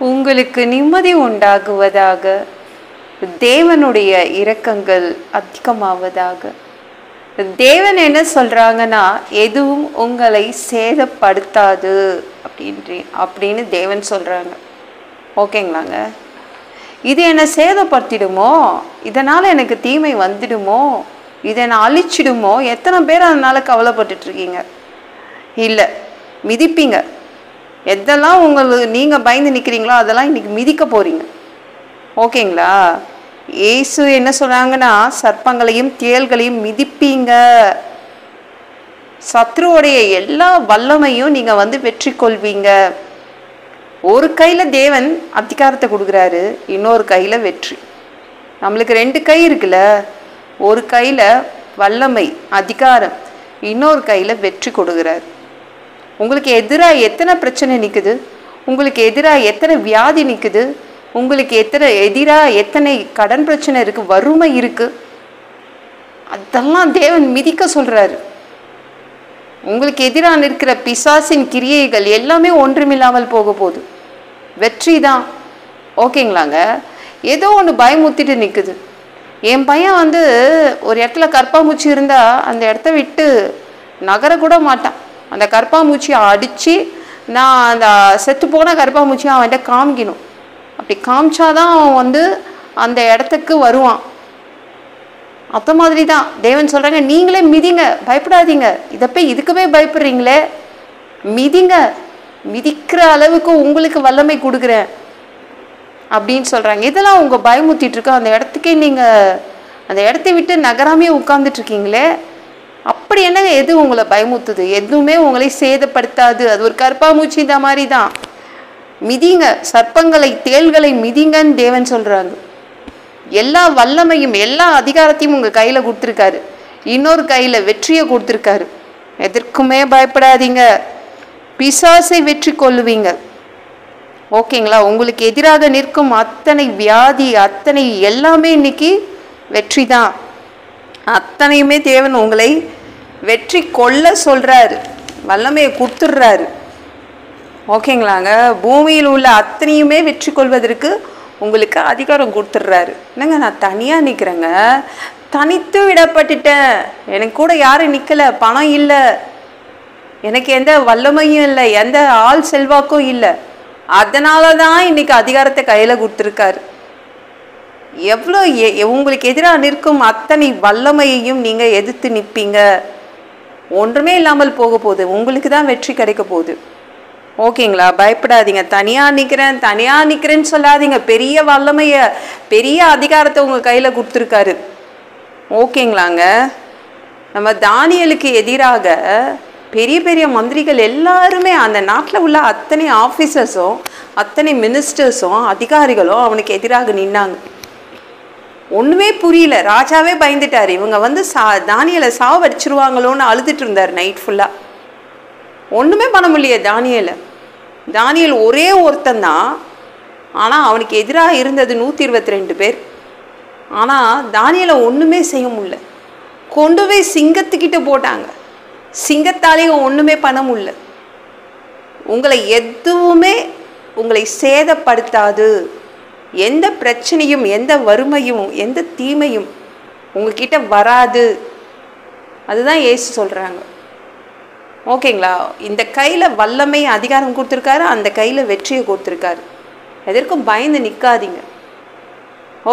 உங்களுக்கு நிம்மதி உண்டாகுவதாக. தேவனுடைய இரக்கங்கள் அதிகமாவதாக. தேவன் என்ன சொல்றாங்கன்னா, எதுவும் உங்களை சேதப்படுத்தாது அப்படின்னு தேவன் சொல்றாங்க. ஓகேங்களாங்க? இது என்னை சேதப்படுத்திடுமோ, இதனால எனக்கு தீமை வந்துடுமோ, இதை நான் அழிச்சிடுமோ, எத்தனை பேர் அதனால கவலைப்பட்டுட்டு இருக்கீங்க? இல்லை, மிதிப்பீங்க. எதெல்லாம் நீங்கள் பயந்து நிற்கிறீங்களோ அதெல்லாம் இன்னைக்கு மிதிக்க போறீங்க. ஓகேங்களா? இயேசு என்ன சொல்றாங்கன்னா, சர்ப்பங்களையும் தேள்களையும் மிதிப்பீங்க. சத்ருவோடைய எல்லா வல்லமையும் நீங்க வெற்றி கொள்வீங்க. ஒரு கையில தேவன் அதிகாரத்தை கொடுக்குறாரு, இன்னொரு கையில வெற்றி. நம்மளுக்கு 2 கை இருக்குல்ல, ஒரு கையில வல்லமை அதிகாரம், இன்னொரு கையில வெற்றி கொடுக்குறாரு. உங்களுக்கு எதிராக எத்தனை பிரச்சனை நிற்குது, உங்களுக்கு எதிராக எத்தனை வியாதி நிற்குது, உங்களுக்கு எதிராக எத்தனை கடன் பிரச்சனை இருக்கு, வறுமை இருக்கு, அதெல்லாம் தேவன் மிதிக்க சொல்றாரு. உங்களுக்கு எதிராக நிற்கிற பிசாசின் கிரியைகள் எல்லாமே ஒன்றுமில்லாமல் போக போகுது. வெற்றி தான். ஓகேங்களாங்க? ஏதோ ஒன்று பயமுத்திட்டு நிற்குது. என் பையன் ஒரு இடத்துல கற்பாம்பூச்சி இருந்தா அந்த இடத்த விட்டு நகர கூட மாட்டான். அந்த கற்பாம்பூச்சியை அடித்து நான் அந்த செத்து போன கற்பாம்பூச்சியை அவன்கிட்ட காமிக்கணும். அப்படி காமிச்சாதான் அவன் அந்த இடத்துக்கு வருவான். அந்த மாதிரி தான் தேவன் சொல்றாங்க, நீங்களே மிதிங்க, பயப்படாதீங்க. இதுக்குமே பயப்படுறீங்களே, மிதிங்க, மிதிக்கிற அளவுக்கு உங்களுக்கு வல்லமை கொடுக்குறேன் அப்படின்னு சொல்றாங்க. இதெல்லாம் உங்க பயமுத்திட்டு இருக்கு. அந்த இடத்துக்கே நீங்க அந்த இடத்தை விட்டு நகராமே உட்கார்ந்துட்டு இருக்கீங்களே, அப்படி என்னங்க எது உங்களை பயமுத்துது? எதுவுமே உங்களை சேதப்படுத்தாது. அது ஒரு கற்பாம்பூச்சி இந்த மாதிரி தான். மிதிங்க, சர்ப்பங்களை தேள்களை மிதிங்கன்னு தேவன் சொல்றாங்க. எல்லா வல்லமையும் எல்லா அதிகாரத்தையும் உங்க கையில கொடுத்துருக்காரு, இன்னொரு கையில வெற்றியை கொடுத்துருக்காரு. எதற்குமே பயப்படாதீங்க, பிசாசை வெற்றி கொள்ளுவீங்க. ஓகேங்களா? உங்களுக்கு எதிராக நிற்கும் அத்தனை வியாதி, அத்தனை எல்லாமே இன்னைக்கு வெற்றி தான். அத்தனையுமே தேவன் உங்களை வெற்றி கொள்ள சொல்றாரு, வல்லமையை கொடுத்துடுறாரு. ஓகேங்களாங்க? பூமியில் உள்ள அத்தனையுமே வெற்றி கொள்வதற்கு உங்களுக்கு அதிகாரம் கொடுத்துடுறாரு. என்னங்க, நான் தனியாக நிற்கிறேங்க, தனித்து விடப்பட்டுட்டேன், எனக்கு கூட யாரும் நிற்கலை, பணம் இல்லை, எனக்கு எந்த வல்லமையும் இல்லை, எந்த ஆள் செல்வாக்கும் இல்லை, அதனால தான் இன்னைக்கு அதிகாரத்தை கையில் கொடுத்துருக்காரு. எவ்வளோ உங்களுக்கு எதிராக நிற்கும் அத்தனை வல்லமையையும் நீங்கள் எதிர்த்து நிற்பீங்க. ஒன்றுமே இல்லாமல் போக போகுது, உங்களுக்கு தான் வெற்றி கிடைக்க போகுது. ஓகேங்களா? பயப்படாதீங்க. தனியாக நிற்கிறேன்னு சொல்லாதீங்க. பெரிய வல்லமையை, பெரிய அதிகாரத்தை உங்கள் கையில் கொடுத்துருக்காரு. ஓகேங்களாங்க? நம்ம தானியேலுக்கு எதிராக பெரிய பெரிய மந்திரிகள் எல்லாருமே, அந்த நாட்டில் உள்ள அத்தனை ஆஃபீஸர்ஸும் அத்தனை மினிஸ்டர்ஸும் அதிகாரிகளும் அவனுக்கு எதிராக நின்னாங்க. ஒன்றுமே புரியல, ராஜாவே பயந்துட்டார். இவங்க தானியேலை சாவடிச்சிருவாங்களோன்னு அழுதுட்டு இருந்தார் நைட் ஃபுல்லாக. ஒன்றுமே பண்ண முடியல தானியேல் ஒரே ஒருத்தன் தான். ஆனால் அவனுக்கு எதிராக இருந்தது 122 பேர். ஆனால் தானியேலை ஒன்றுமே செய்ய முடியல. கொண்டு போய் சிங்கத்துக்கிட்ட போட்டாங்க. சிங்கத்தாலேயும் ஒன்றுமே பண்ண முடியல. எதுவுமே உங்களை சேதப்படுத்தாது. எந்த பிரச்சனையும், எந்த வறுமையும், எந்த தீமையும் உங்ககிட்ட வராது. அதுதான் இயேசு சொல்கிறாங்க. ஓகேங்களா? இந்த கையில் வல்லமை அதிகாரம் கொடுத்துருக்காரு, அந்த கையில் வெற்றியை கொடுத்துருக்காரு. எதற்கும் பயந்து நிற்காதீங்க.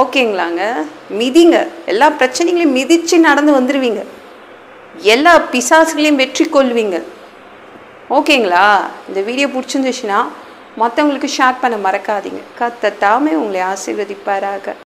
ஓகேங்களாங்க? மிதிங்க, எல்லா பிரச்சனைகளையும் மிதித்து நடந்து வந்துடுவீங்க. எல்லா பிசாசுகளையும் வெற்றி கொள்வீங்க. ஓகேங்களா? இந்த வீடியோ பிடிச்சிருந்துச்சுன்னா மற்றவங்களுக்கு ஷேர் பண்ண மறக்காதீங்க. கர்த்தர் தாமே உங்களை ஆசீர்வதிப்பாராக.